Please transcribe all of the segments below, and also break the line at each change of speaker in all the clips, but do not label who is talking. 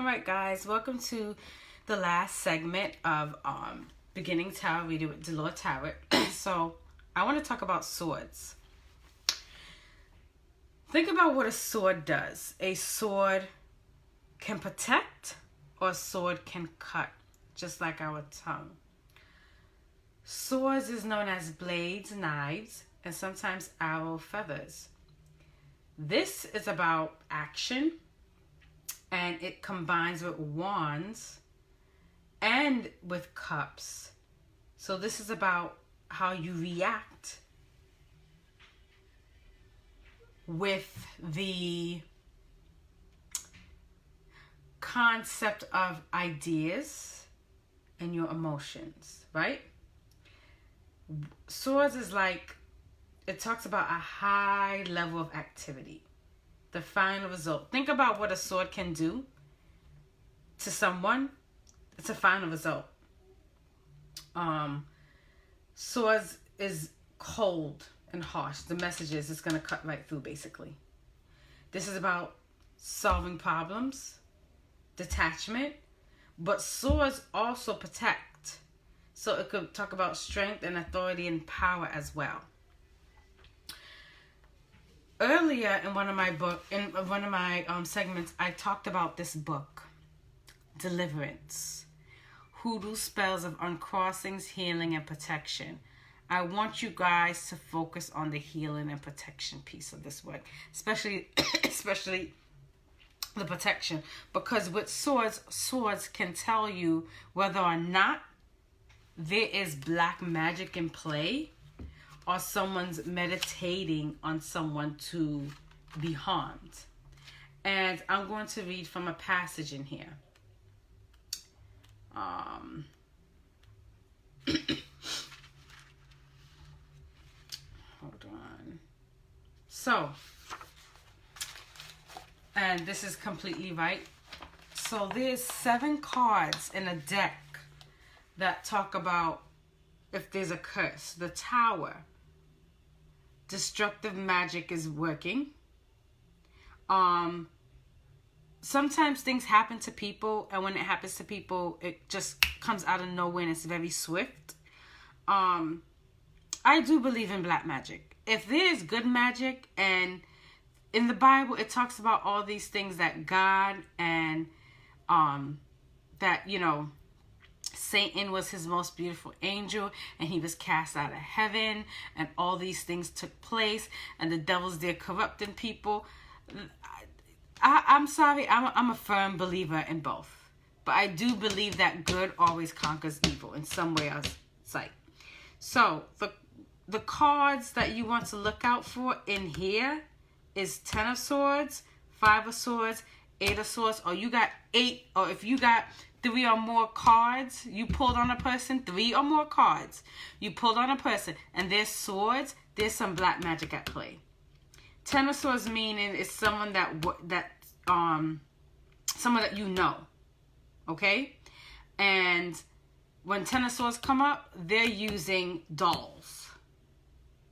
All right, guys, welcome to the last segment of Beginning Tarot Reading with Delore Tarot. So, I want to talk about swords. Think about what a sword does. A sword can protect or a sword can cut, just like our tongue. Swords is known as blades, knives, and sometimes arrow feathers. This is about action, and it combines with wands and with cups. So this is about how you react with the concept of ideas and your emotions, right? Swords is like, it talks about a high level of activity. The final result. Think about what a sword can do to someone. It's a final result. Swords is cold and harsh. The message is it's going to cut right through, basically. This is about solving problems, detachment, but swords also protect. So it could talk about strength and authority and power as well. Earlier in one of my segments, I talked about this book, Deliverance, Hoodoo Spells of Uncrossings, Healing, and Protection. I want you guys to focus on the healing and protection piece of this work, especially the protection, because with swords can tell you whether or not there is black magic in play, or someone's meditating on someone to be harmed. And I'm going to read from a passage in here. Hold on. So, and this is completely right. So there's 7 cards in a deck that talk about if there's a curse. The Tower. Destructive magic is working. Sometimes things happen to people, and when it happens to people, it just comes out of nowhere and it's very swift. I do believe in black magic. If there is good magic, and in the Bible it talks about all these things that God and that, you know, Satan was his most beautiful angel, and he was cast out of heaven, and all these things took place, and the devil's there corrupting people. I'm sorry, I'm a firm believer in both, but I do believe that good always conquers evil in some way or sight. So the cards that you want to look out for in here is 10 of Swords, 5 of Swords, 8 of Swords, or you got 8, or if you got 3 or more cards, you pulled on a person, 3 or more cards, you pulled on a person, and there's swords, there's some black magic at play. 10 of Swords meaning it's someone someone that you know, okay? And when 10 of Swords come up, they're using dolls,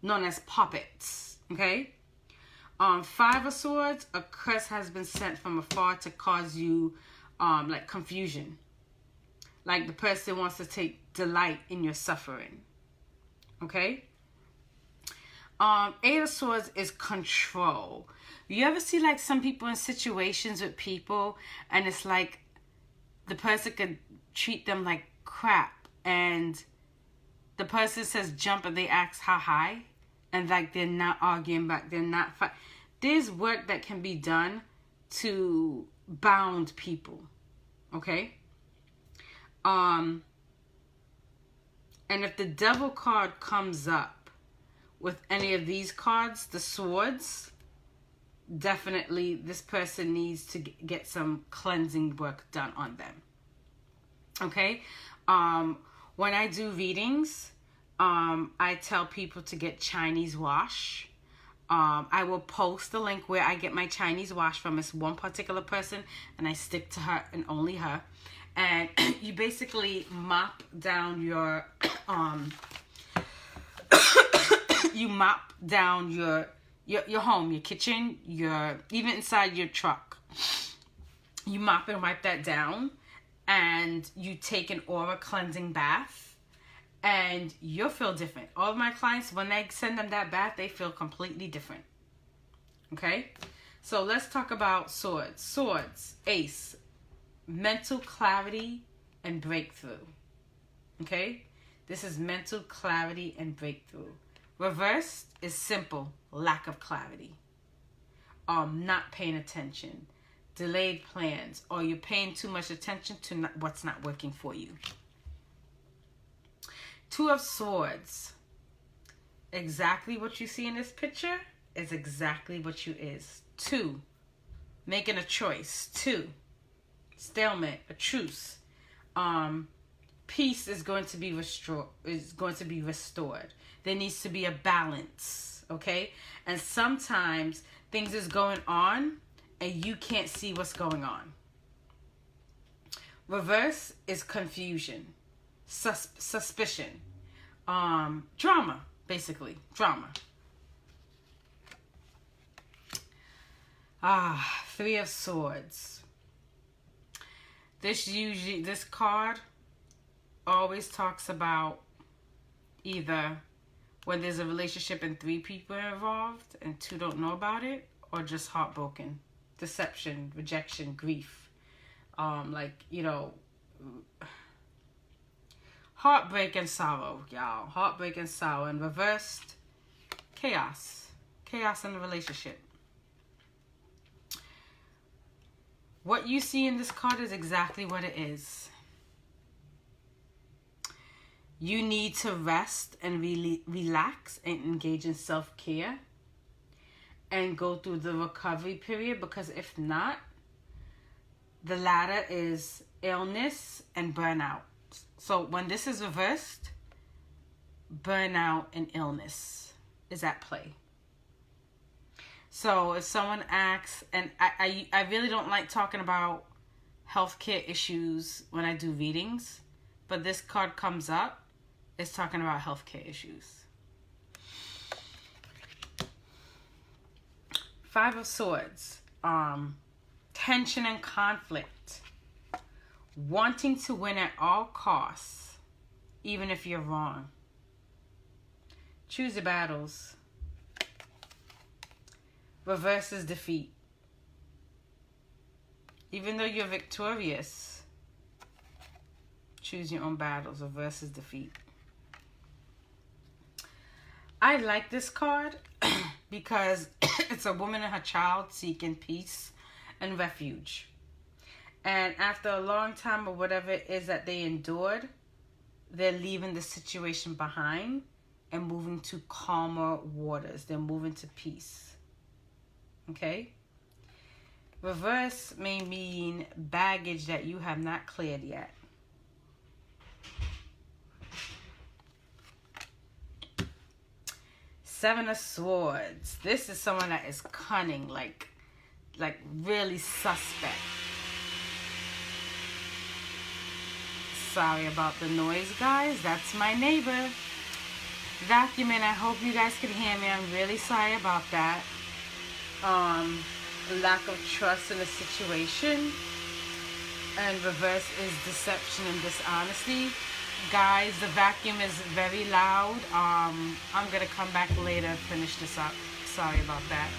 known as puppets, okay? 5 of Swords, a curse has been sent from afar to cause you like confusion. Like the person wants to take delight in your suffering. Okay? 8 of Swords is control. You ever see like some people in situations with people, and it's like the person could treat them like crap, and the person says jump and they ask how high, and like they're not arguing back, they're not there's work that can be done to bound people, okay? And if the Devil card comes up with any of these cards, the swords, definitely this person needs to get some cleansing work done on them, okay? When I do readings, I tell people to get Chinese wash. I will post the link where I get my Chinese wash from. It's one particular person, and I stick to her and only her. And you basically mop down your you mop down your home, your kitchen, your even inside your truck. you mop and wipe that down, and you take an aura cleansing bath, and you'll feel different. All of my clients, when they send them that bath, they feel completely different. Okay? So let's talk about swords. Swords, ace, mental clarity and breakthrough. Okay? This is mental clarity and breakthrough. Reversed is simple, lack of clarity. Not paying attention. Delayed plans, or you're paying too much attention to what's not working for you. Two of Swords. Exactly what you see in this picture is exactly what you is. Two, making a choice. Two, stalemate, a truce. Peace is going to be restored. There needs to be a balance, okay? And sometimes things is going on and you can't see what's going on. Reverse is confusion, suspicion, drama, basically, drama. Three of Swords. This card always talks about either when there's a relationship and 3 people are involved and 2 don't know about it, or just heartbroken, deception, rejection, grief. Heartbreak and sorrow, y'all. Heartbreak and sorrow. And reversed, chaos. Chaos in the relationship. What you see in this card is exactly what it is. You need to rest and really relax and engage in self-care and go through the recovery period, because if not, the latter is illness and burnout. So when this is reversed, burnout and illness is at play. So if someone asks, and I really don't like talking about healthcare issues when I do readings, but this card comes up, it's talking about healthcare issues. 5 of Swords, tension and conflict, wanting to win at all costs, even if you're wrong. Choose your battles. Reverse is defeat. Even though you're victorious, choose your own battles. Reverse is defeat. I like this card because it's a woman and her child seeking peace and refuge. And after a long time or whatever it is that they endured, they're leaving the situation behind and moving to calmer waters. They're moving to peace. Okay? Reverse may mean baggage that you have not cleared yet. Seven of Swords. This is someone that is cunning, like really suspect. Sorry about the noise, guys. That's my neighbor vacuuming. I hope you guys can hear me. I'm really sorry about that. Lack of trust in a situation. And reverse is deception and dishonesty. Guys, the vacuum is very loud. I'm gonna come back later and finish this up. Sorry about that.